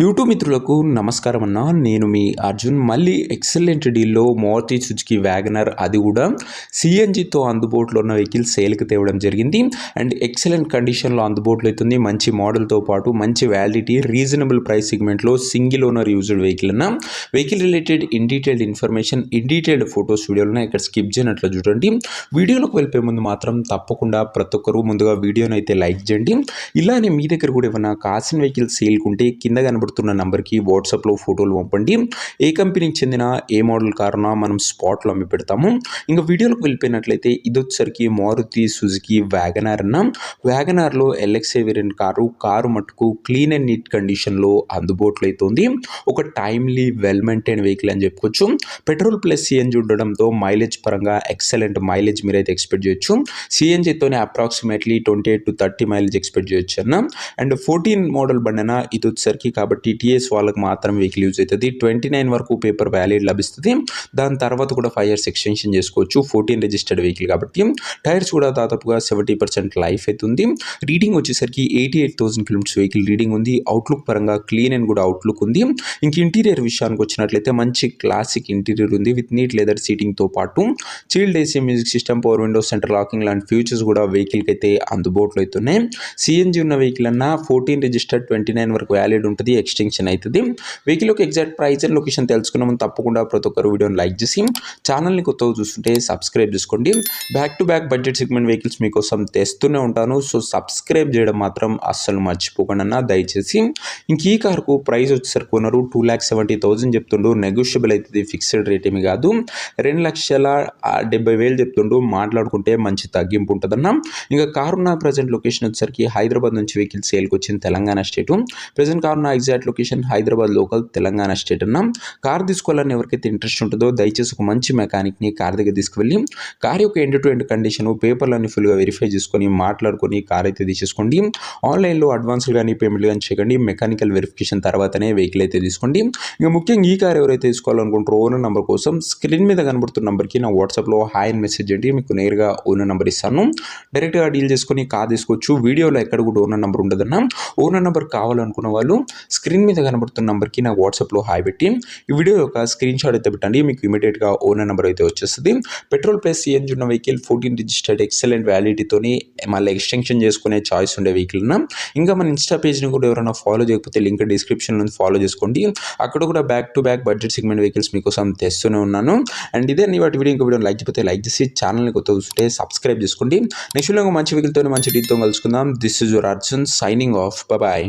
YouTube మిత్రులకు నమస్కారం అన్న. నేను మీ అర్జున్. మళ్ళీ ఎక్సలెంట్ డీల్లో మారుతి సుజుకి వ్యాగనర్, అది కూడా సిఎన్జితో అందుబాటులో ఉన్న వెహికల్ సేల్కి తేవడం జరిగింది. అండ్ ఎక్సలెంట్ కండిషన్లో అందుబాటులో అవుతుంది. మంచి మోడల్తో పాటు మంచి వ్యాలిడిటీ, రీజనబుల్ ప్రైస్ సెగ్మెంట్లో సింగిల్ ఓనర్ యూజ్డ్ వెహికల్ అన్న. Vehicle related in detailed information, in detailed photos వీడియోలను ఇక్కడ స్కిప్ చేయనట్లు చూడండి. వీడియోలోకి వెళ్ళిపోయే ముందు మాత్రం తప్పకుండా ప్రతి ఒక్కరు ముందుగా వీడియోని అయితే లైక్ చేయండి. ఇలానే మీ దగ్గర కూడా ఏమైనా కాసిన వెహికల్ సేల్కుంటే కింద కనబడుతున్న నంబర్కి వాట్సాప్లో ఫోటోలు పంపండి. ఏ కంపెనీకి చెందిన ఏ మోడల్ కారునా మనం స్పాట్లో అమ్మి పెడతాము. ఇంకా వీడియోలోకి వెళ్ళిపోయినట్లయితే ఇది వచ్చేసరికి మారుతి సుజుకి వ్యాగనార్ అన్న. వ్యాగనార్లో ఎల్ఎక్స్ఐ వేరియంట్ కారు మట్టుకు క్లీన్ అండ్ నీట్ కండిషన్లో అందుబాటులో అవుతుంది. ఒక టైమ్లీ వెల్ మెయింటైన్ వెహికల్ అని చెప్పుకోవచ్చు. పెట్రోల్ ప్లస్ సిఎన్జి ఉండడంతో మైలేజ్ పరంగా ఎక్సలెంట్ మైలేజ్ మీరైతే ఎక్స్పెక్ట్ చేయొచ్చు. సిఎన్జితోనే అప్రాక్సిమేట్లీ 28 to 30 మైలేజ్ ఎక్స్పెక్ట్ చేయొచ్చు అన్న. అండ్ 14 మోడల్ బండి అన్న ఇది వచ్చేసరికి, కాబట్టి టీటీఎస్ వాళ్ళకి మాత్రమే వెహికల్ యూజ్ అవుతుంది. 29 వరకు పేపర్ వ్యాలిడ్ లభిస్తుంది. దాని తర్వాత కూడా 5 years ఎక్స్టెన్షన్ చేసుకోవచ్చు. 14 రిజిస్టర్డ్ వెహికల్ కాబట్టి టైర్స్ కూడా దాదాపుగా 70% లైఫ్ అవుతుంది. రీడింగ్ వచ్చేసరికి 88,000 కిలోమీటర్స్ వెహికల్ రీడింగ్ ఉంది. అవుట్లుక్ పరంగా క్లీన్ అండ్ కూడా అవుట్లుక్ ఉంది. ఇంక ఇంటీరియర్ విషయానికి వచ్చినట్లయితే మంచి క్లాసిక్ ఇంటీరియర్ ఉంది విత్ నీట్ లెదర్ సీటింగ్తో పాటు chilled AC, music system, power Windows, centre locking లాంటి ఫీచర్స్ కూడా వెహికల్కి అయితే అందుబాటులో అవుతున్నాయి. సిఎన్జి ఉన్న వెహికల్ అన్న 14 రిజిస్టర్డ్, 29 వరకు వ్యాలిడ్ ఉంటుంది, ఎక్స్టెన్షన్ అవుతుంది. వెహికల్ యొక్క ఎగ్జాక్ట్ ప్రైస్ అండ్ లొకేషన్ తెలుసుకున్నాము. తప్పకుండా ప్రతి ఒక్కరు వీడియోని లైక్ చేసి ఛానల్ని కొత్తగా చూస్తుంటే సబ్స్క్రైబ్ చేసుకోండి. Back to back budget segment vehicles మీకోసం తెస్తూనే ఉంటాను. సో సబ్స్క్రైబ్ చేయడం మాత్రం అస్సలు మర్చిపోకండి అన్న దయచేసి. ఇంక ఈ కారుకు ప్రైస్ వచ్చేసరికి కొన్నారు 2,70,000 చెప్తుండు. నెగోషియబుల్ అవుతుంది, ఫిక్స్డ్ రేట్ ఏమి కాదు. 2,70,000 చెప్తుండు. మాట్లాడుకుంటే మంచి తగ్గింపు ఉంటుందన్న. ఇంకా కారున్న ప్రజెంట్ లొకేషన్ వచ్చేసరికి హైదరాబాద్ నుంచి వెహికల్ సేల్కి వచ్చింది తెలంగాణ స్టేట్. ప్రజెంట్ కారున్న exact location Hyderabad local Telangana state అన్న. కార్ తీసుకోవాలని ఎవరికైతే ఇంట్రెస్ట్ ఉంటుందో దయచేసి ఒక మంచి మెకానిక్ని కార్ దగ్గర తీసుకువెళ్ళి కార్ యొక్క ఎండ్ టు ఎండ్ కండిషన్, పేపర్లన్నీ ఫుల్గా వెరిఫై చేసుకొని మాట్లాడుకొని కార్ అయితే తీసేసుకోండి. ఆన్లైన్లో అడ్వాన్స్లు కానీ పేమెంట్లు కానీ చేయకండి. మెకానికల్ వెరిఫికేషన్ తర్వాతనే వెహికల్ అయితే తీసుకోండి. ఇంకా ముఖ్యంగా ఈ కార్ ఎవరైతే తీసుకోవాలనుకుంటారో ఓనర్ నెంబర్ కోసం స్క్రీన్ మీద కనబడుతున్న నెంబర్కి నా వాట్సాప్లో హాయ్ అని మెసేజ్ చేయండి. మీకు నేరుగా ఓనర్ నెంబర్ ఇస్తాను. డైరెక్ట్గా డీల్ చేసుకొని కార్ తీసుకోవచ్చు. వీడియోలో ఎక్కడ కూడా ఓనర్ నెంబర్ ఉండదన్న. ఓనర్ నెంబర్ కావాలనుకున్న వాళ్ళు స్క్రీన్ మీద కనబడుతున్న నెంబర్కి నా వాట్సాప్లో హాయ్ పెట్టి ఈ వీడియో యొక్క స్క్రీన్ షాట్ అయితే పెట్టండి. మీకు ఇమీడియట్గా ఓనర్ నెంబర్ అయితే వచ్చేస్తుంది. పెట్రోల్ ప్లస్ సిఎన్జి ఉన్న వెహికల్ 14 రిజిస్టర్డ్, ఎక్సలెంట్ వ్యాలిడిటీతోని మళ్ళీ ఎక్స్టెన్షన్ చేసుకునే చాయిస్ ఉండే వెహికల్ అన్న. ఇంకా మన ఇన్స్టా పేజ్ని కూడా ఎవరైనా ఫాలో చేయకపోతే లింక్ డిస్క్రిప్షన్ నుంచి ఫాలో చేసుకోండి. అక్కడ కూడా back to back budget segment vehicles మీకోసం తెస్తూనే ఉన్నాను. అండ్ ఇదే నీ వాటి వీడియో, ఇంకో వీడియో లైక్ చేయకపోతే లైక్ చేసి ఛానల్ని కొత్త చూస్తే సబ్స్క్రైబ్ చేసుకోండి. నెక్స్ట్ వీడియో మంచి వెహికల్తో మంచి డీల్తో కలుసుకుందాం. This is your Arjun signing off. Bye.